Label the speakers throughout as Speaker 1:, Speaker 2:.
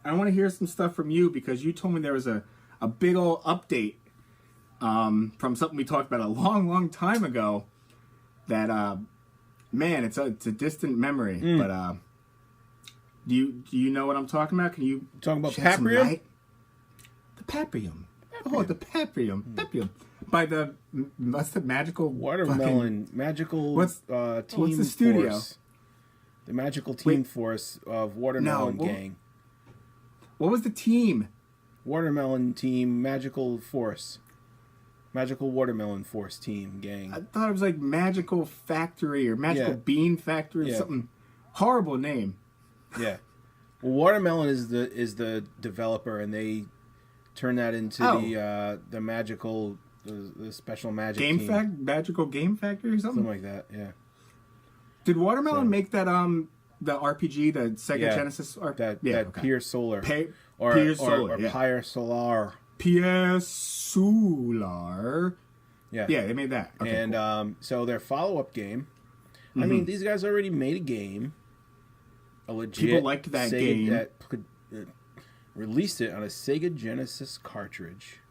Speaker 1: I want to hear some stuff from you because you told me there was a big old update from something we talked about a long time ago. That man, it's a distant memory, but do you know what I'm talking about? Can you
Speaker 2: talking about Paprium?
Speaker 1: The Paprium. Oh, the Paprium. Paprium. By what's the magical
Speaker 2: watermelon magical
Speaker 1: what's
Speaker 2: team
Speaker 1: the studio?
Speaker 2: Force. The magical team force of Watermelon Gang.
Speaker 1: What was the team?
Speaker 2: Watermelon team magical force. Magical Watermelon Force team gang.
Speaker 1: I thought it was like Magical Factory or Magical Bean Factory or something. Horrible name.
Speaker 2: Yeah. Well, Watermelon is the developer, and they turned that into the magical, the special magic team.
Speaker 1: Magical Game Factory or something?
Speaker 2: Something like that, yeah.
Speaker 1: Did Watermelon make that the RPG, the Sega Genesis?
Speaker 2: Pier Solar.
Speaker 1: Pier Solar.
Speaker 2: Pier Solar.
Speaker 1: Pier Solar.
Speaker 2: Yeah.
Speaker 1: Yeah, they made that. Okay,
Speaker 2: and
Speaker 1: cool.
Speaker 2: So their follow-up game, I mean, these guys already made a game. A legit
Speaker 1: people liked that
Speaker 2: Sega
Speaker 1: game.
Speaker 2: That released it on a Sega Genesis cartridge.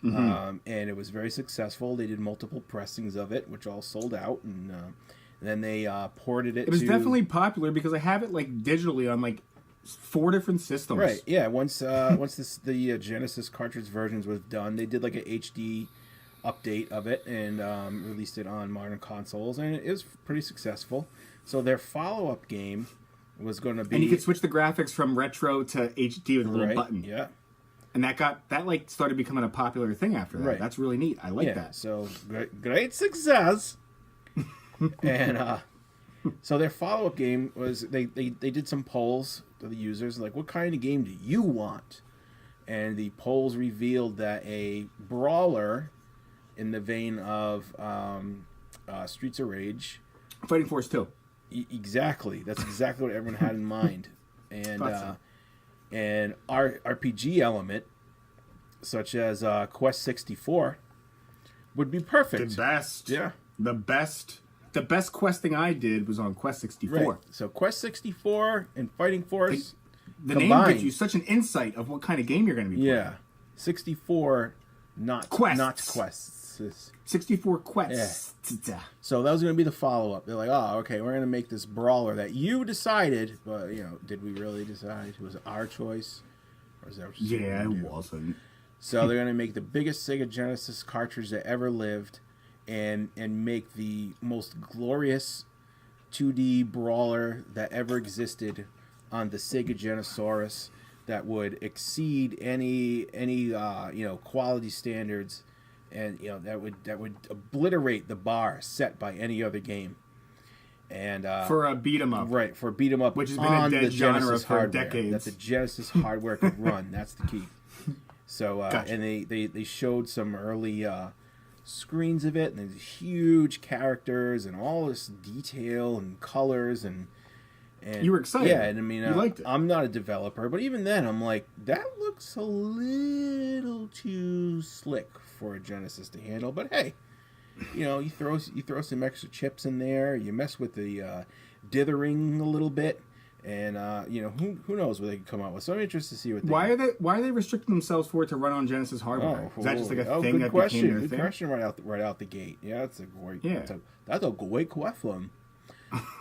Speaker 2: And it was very successful. They did multiple pressings of it, which all sold out, and then they ported it.
Speaker 1: It was definitely popular because I have it like digitally on like 4 different systems.
Speaker 2: Right. Yeah. Once the Genesis cartridge versions was done, they did like an HD update of it and released it on modern consoles, and it was pretty successful. So their follow-up game was going to be,
Speaker 1: and you could switch the graphics from retro to HD with a little button.
Speaker 2: Yeah.
Speaker 1: And that like started becoming a popular thing after that.
Speaker 2: Right.
Speaker 1: That's really neat. I like that.
Speaker 2: So great success. And so their follow-up game was they did some polls to the users, like, what kind of game do you want? And the polls revealed that a brawler in the vein of Streets of Rage,
Speaker 1: Fighting Force 2.
Speaker 2: Exactly. That's exactly what everyone had in mind. And an RPG element, such as Quest 64, would be perfect.
Speaker 1: The best.
Speaker 2: Yeah.
Speaker 1: The best questing I did was on Quest 64.
Speaker 2: Right. So Quest 64 and Fighting Force.
Speaker 1: The name gives you such an insight of what kind of game you're going to be playing.
Speaker 2: Yeah. 64, not quests.
Speaker 1: 64 quests.
Speaker 2: Yeah. So that was going to be the follow-up. They're like, oh, okay, we're going to make this brawler that you decided, but, did we really decide? Was it our choice? Or is that what
Speaker 1: it wasn't.
Speaker 2: So they're going to make the biggest Sega Genesis cartridge that ever lived and make the most glorious 2D brawler that ever existed on the Sega Genesaurus that would exceed any quality standards, and that would obliterate the bar set by any other game. And
Speaker 1: for a beat 'em up,
Speaker 2: right? For a beat 'em up,
Speaker 1: which has been a dead genre
Speaker 2: Genesis
Speaker 1: for
Speaker 2: hardware,
Speaker 1: decades.
Speaker 2: that the Genesis hardware could run. That's the key. So
Speaker 1: gotcha.
Speaker 2: And they showed some early screens of it, and there's huge characters and all this detail and colors and
Speaker 1: you were excited.
Speaker 2: Yeah, and I mean,
Speaker 1: you liked it.
Speaker 2: I'm not a developer, but even then, I'm like, that looks a little too slick for a Genesis to handle. But hey, you throw some extra chips in there, you mess with the dithering a little bit, and who knows what they can come out with. So I'm interested to see what.
Speaker 1: Why are they restricting themselves for it to run on Genesis hardware? Is that just like a thing that became their thing?
Speaker 2: Good question right out the gate. Yeah, that's a great. Yeah. That's a great question.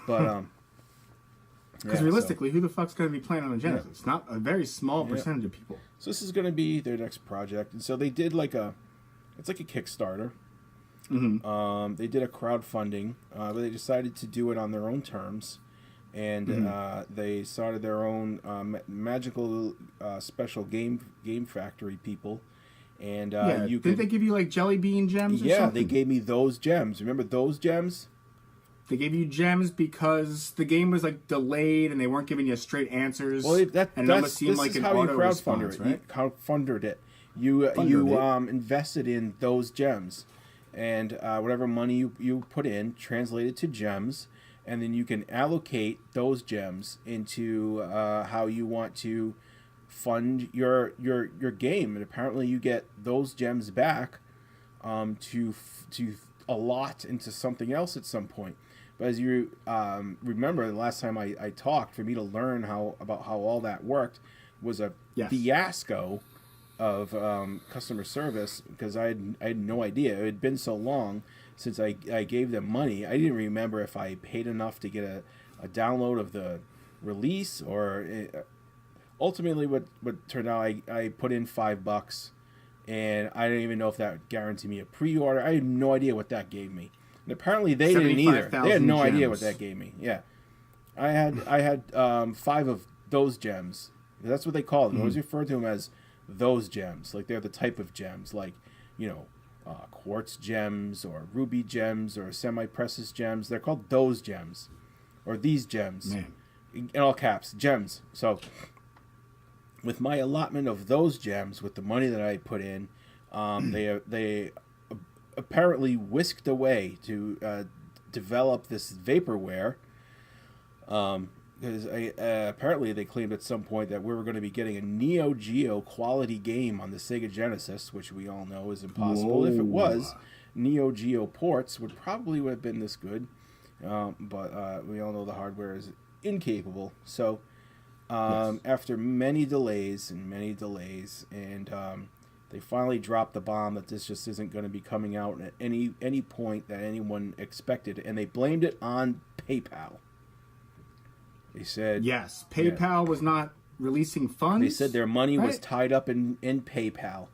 Speaker 2: But
Speaker 1: because realistically, who the fuck's going to be playing on a Genesis? Not a very small percentage of people.
Speaker 2: So this is going to be their next project, and so they did it's like a Kickstarter.
Speaker 1: Mm-hmm.
Speaker 2: They did a crowdfunding, but they decided to do it on their own terms, and they started their own magical special game factory people. And
Speaker 1: did they give you like jelly bean gems? Or something?
Speaker 2: They gave me those gems. Remember those gems? They
Speaker 1: gave you gems because the game was like delayed and they weren't giving you straight answers.
Speaker 2: Well,
Speaker 1: it almost seemed like an auto response, right?
Speaker 2: You crowdfunded it. You invested in those gems, and whatever money you put in translated to gems, and then you can allocate those gems into how you want to fund your game, and apparently you get those gems back to allot into something else at some point. But as you remember, the last time I talked, for me to learn about how all that worked, was a
Speaker 1: Yes.
Speaker 2: fiasco of customer service because I had no idea. It had been so long since I gave them money. I didn't remember if I paid enough to get a download of the release or ultimately what turned out I put in $5 and I don't even know if that guaranteed me a pre-order. I had no idea what that gave me. And apparently they didn't either. They had no idea what that gave me. Yeah. I had 5 of those gems. That's what they call them. I always refer to them as those gems. Like they're the type of gems, like, you know, quartz gems or ruby gems or semi-precious gems. They're called those gems or these gems.
Speaker 1: Man.
Speaker 2: In all caps, gems. So with my allotment of those gems, with the money that I put in, they apparently whisked away to develop this vaporware. Because apparently they claimed at some point that we were going to be getting a Neo Geo quality game on the Sega Genesis, which we all know is impossible.
Speaker 1: Whoa.
Speaker 2: If it was, Neo Geo ports would have been this good. But we all know the hardware is incapable. So
Speaker 1: Yes.
Speaker 2: after many delays, and they finally dropped the bomb that this just isn't going to be coming out at any point that anyone expected, and they blamed it on PayPal. They said
Speaker 1: Yes. PayPal was not releasing funds.
Speaker 2: they said their money was
Speaker 1: right?
Speaker 2: tied up in PayPal,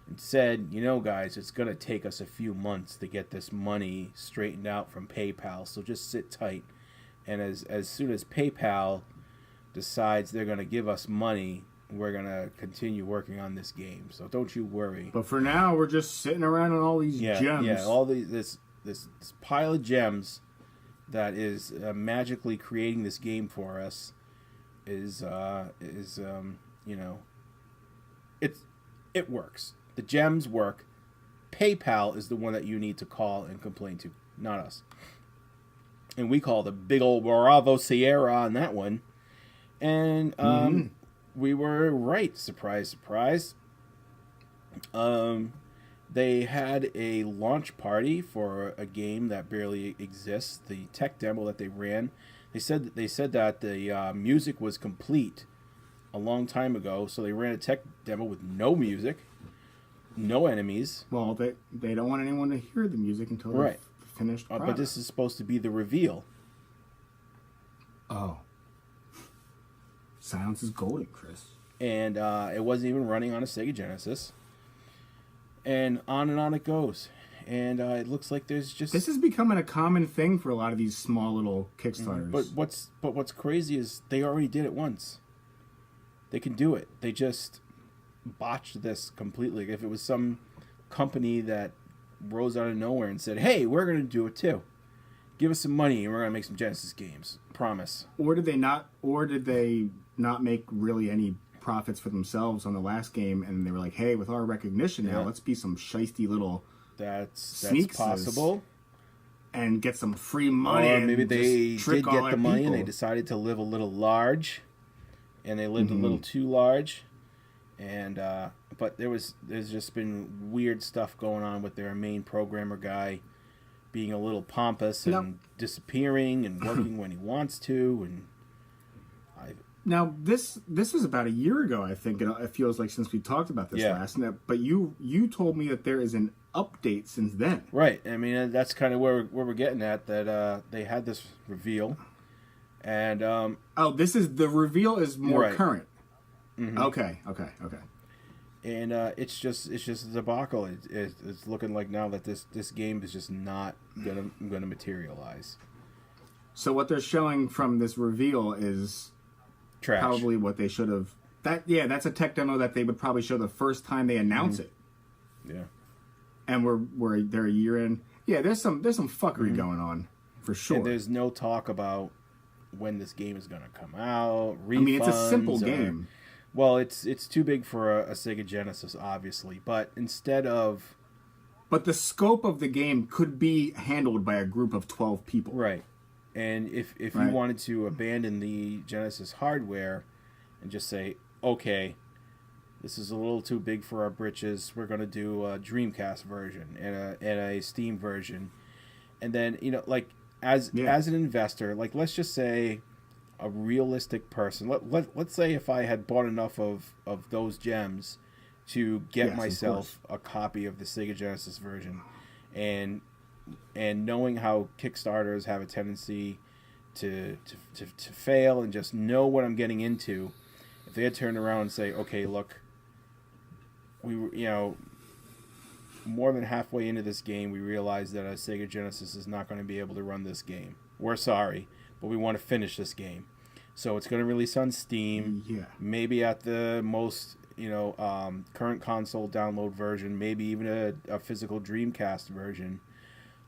Speaker 2: and said, you know, guys, it's going to take us a few months to get this money straightened out from PayPal, so just sit tight. And as soon as PayPal decides they're going to give us money, we're going to continue working on this game. So don't you worry.
Speaker 1: But for now, we're just sitting around on all these gems.
Speaker 2: Yeah, all this pile of gems that is magically creating this game for us is you know, it works. The gems work. PayPal is the one that you need to call and complain to, not us. And we call the big old Bravo Sierra on that one. And we were right. Surprise, surprise. They had a launch party for a game that barely exists. The tech demo that they ran, they said that the music was complete a long time ago. So they ran a tech demo with no music, no enemies.
Speaker 1: Well, they don't want anyone to hear the music until
Speaker 2: Right.
Speaker 1: they've finished.
Speaker 2: But this is supposed to be the reveal.
Speaker 1: Oh. Silence is golden, Chris.
Speaker 2: And it wasn't even running on a Sega Genesis. And on it goes. And it looks like there's just...
Speaker 1: This is becoming a common thing for a lot of these small little Kickstarters.
Speaker 2: But what's crazy is they already did it once. They can do it. They just botched this completely. If it was some company that rose out of nowhere and said, hey, we're going to do it too. Give us some money and we're going to make some Genesis games. Promise.
Speaker 1: Or did they not make really any profits for themselves on the last game, and they were like, hey, with our recognition now, let's be some shisty little
Speaker 2: That's
Speaker 1: sneakses
Speaker 2: possible.
Speaker 1: and get some free money.
Speaker 2: Or
Speaker 1: and
Speaker 2: maybe they
Speaker 1: just trick
Speaker 2: did
Speaker 1: all
Speaker 2: get
Speaker 1: our
Speaker 2: the money
Speaker 1: people.
Speaker 2: and they decided to live a little large, and they lived a little too large. And but there's just been weird stuff going on with their main programmer guy being a little pompous and disappearing and working when he wants to. And
Speaker 1: Now this was about a year ago, I think. It feels like since we talked about this last. But you told me that there is an update since then.
Speaker 2: Right. I mean, that's kind of where we're getting at. That they had this reveal, and
Speaker 1: The reveal is more current.
Speaker 2: Mm-hmm.
Speaker 1: Okay.
Speaker 2: And it's just a debacle. It's looking like now that this game is just not gonna materialize.
Speaker 1: So what they're showing from this reveal is
Speaker 2: Trash.
Speaker 1: probably what they should have. That's a tech demo that they would probably show the first time they announce it.
Speaker 2: Yeah.
Speaker 1: And they're a year in. Yeah, there's some fuckery going on for sure.
Speaker 2: And there's no talk about when this game is gonna come out. Refunds,
Speaker 1: I mean, it's a simple game.
Speaker 2: Well, it's too big for a Sega Genesis, obviously. But
Speaker 1: But the scope of the game could be handled by a group of 12 people.
Speaker 2: Right. And if you wanted to abandon the Genesis hardware and just say, okay, this is a little too big for our britches, we're going to do a Dreamcast version and a Steam version. And then, like, as an investor, like, let's just say a realistic person. Let's say if I had bought enough of those gems to get myself a copy of the Sega Genesis version, and knowing how Kickstarters have a tendency to fail and just know what I'm getting into, if they had turned around and say, okay, look, we more than halfway into this game, we realized that a Sega Genesis is not going to be able to run this game. We're sorry, but we want to finish this game. So it's going to release on Steam, maybe at the most, current console download version, maybe even a physical Dreamcast version.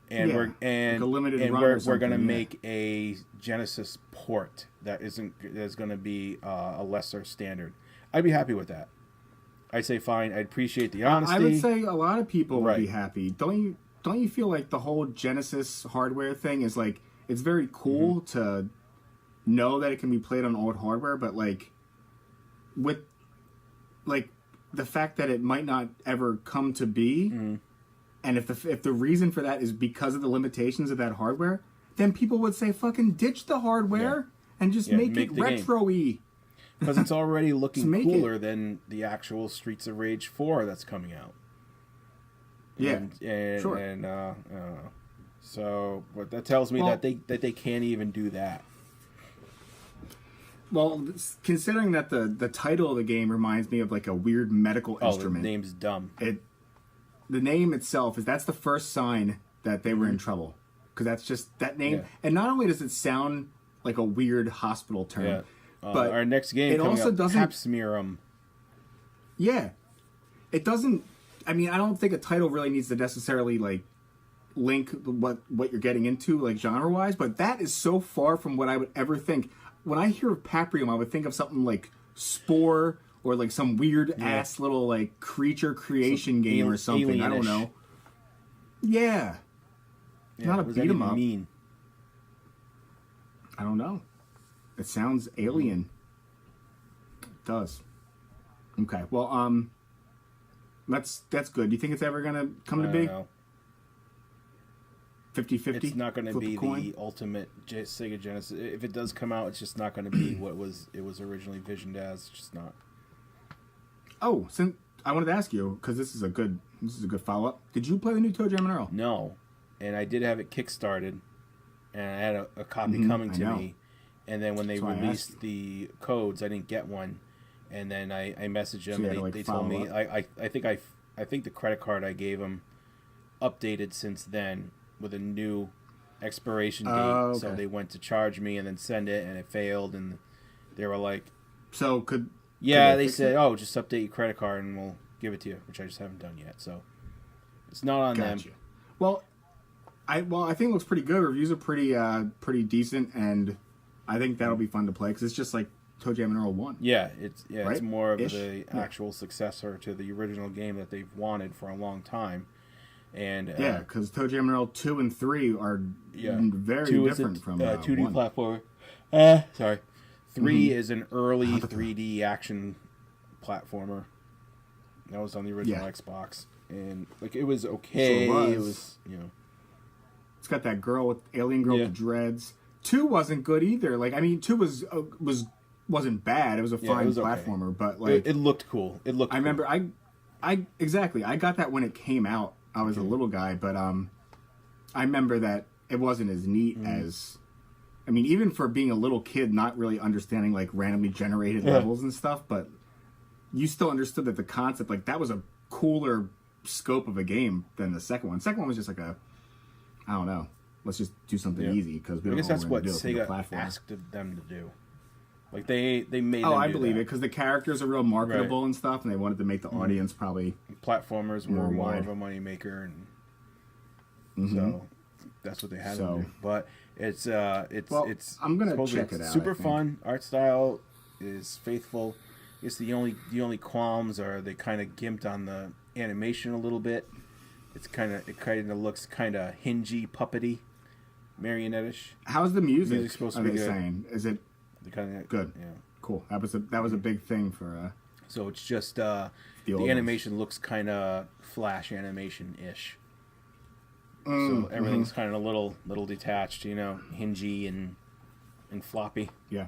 Speaker 2: And we're going to make a Genesis port that's going to be a lesser standard. I'd be happy with that. I'd say fine. I'd appreciate the honesty.
Speaker 1: I would say a lot of people would be happy. Don't you feel like the whole Genesis hardware thing is like, it's very cool to know that it can be played on old hardware, but like with like the fact that it might not ever come to be, and if the reason for that is because of the limitations of that hardware, then people would say fucking ditch the hardware and just make it retro-y.
Speaker 2: Because it's already looking cooler than the actual Streets of Rage 4 that's coming out. So, but that tells me that they can't even do that.
Speaker 1: Well, considering that the title of the game reminds me of like a weird medical instrument.
Speaker 2: The name's dumb.
Speaker 1: The name itself that's the first sign that they were in trouble, because that's just that name. And not only does it sound like a weird hospital term, but
Speaker 2: our next game
Speaker 1: it
Speaker 2: coming
Speaker 1: also
Speaker 2: up,
Speaker 1: doesn't.
Speaker 2: Paprium.
Speaker 1: Yeah, it doesn't. I mean, I don't think a title really needs to necessarily like link what you're getting into like genre wise, but that is so far from what I would ever think. When I hear of Paprium, I would think of something like Spore or like some weird ass little like creature creation game or something.
Speaker 2: Alien-ish.
Speaker 1: I don't know. Yeah. Not a beat 'em up.
Speaker 2: Mean?
Speaker 1: I don't know. It sounds alien. It does. Okay. Well, that's good. Do you think it's ever gonna come to be? 50-50?
Speaker 2: It's not going to be the ultimate Sega Genesis. If it does come out, it's just not going to be what it was originally visioned as. It's just not.
Speaker 1: Oh, since I wanted to ask you, because this is a good follow up. Did you play the new Toe Jam and Earl?
Speaker 2: No, and I did have it kickstarted, and I had a copy coming to me, and then when they released the codes, I didn't get one, and then I messaged them, and they told me I think the credit card I gave them updated since then with a new expiration date, so they went to charge me and then send it, and it failed, and they were like,
Speaker 1: "So
Speaker 2: they said, oh, just update your credit card and we'll give it to you," which I just haven't done yet. So it's not on them.
Speaker 1: Well, I think it looks pretty good. Reviews are pretty decent, and I think that'll be fun to play because it's just like Toe Jam and Earl 1.
Speaker 2: Yeah, it's more of the actual successor to the original game that they've wanted for a long time. And
Speaker 1: because Toe Jam and Earl 2 and 3 are very different from
Speaker 2: 2D
Speaker 1: 1.
Speaker 2: platformer. Sorry. 3 is an early 3D action platformer. That was on the original Xbox, and like it was okay.
Speaker 1: So
Speaker 2: it was
Speaker 1: It's got that alien girl with dreads. 2 wasn't good either. Like, I mean, 2 wasn't bad. It was a fine platformer, but like
Speaker 2: it looked cool. I
Speaker 1: remember I exactly. I got that when it came out. I was a little guy, but I remember that it wasn't as neat as. I mean, even for being a little kid, not really understanding like randomly generated levels and stuff, but you still understood that the concept, like that was a cooler scope of a game than the second one. Second one was just like I don't know, let's just do something easy because we don't know
Speaker 2: that's
Speaker 1: what
Speaker 2: Sega asked them to do. Like they made.
Speaker 1: Oh, I believe it because the characters are real marketable and stuff, and they wanted to make the audience probably
Speaker 2: platformers were more of a moneymaker, and so that's what they had to do. But it's
Speaker 1: I'm gonna check it out.
Speaker 2: Super fun. Art style is faithful. It's the only qualms are they kind of gimped on the animation a little bit. It kind of looks kind of hingy, puppety, marionette-ish.
Speaker 1: How's the music?
Speaker 2: Music's supposed to be good.
Speaker 1: Saying? Is it good? Yeah, cool. That was a big thing for.
Speaker 2: So it's just the animation looks kind of Flash animation-ish. So everything's kind of a little detached, hingy and floppy.
Speaker 1: Yeah.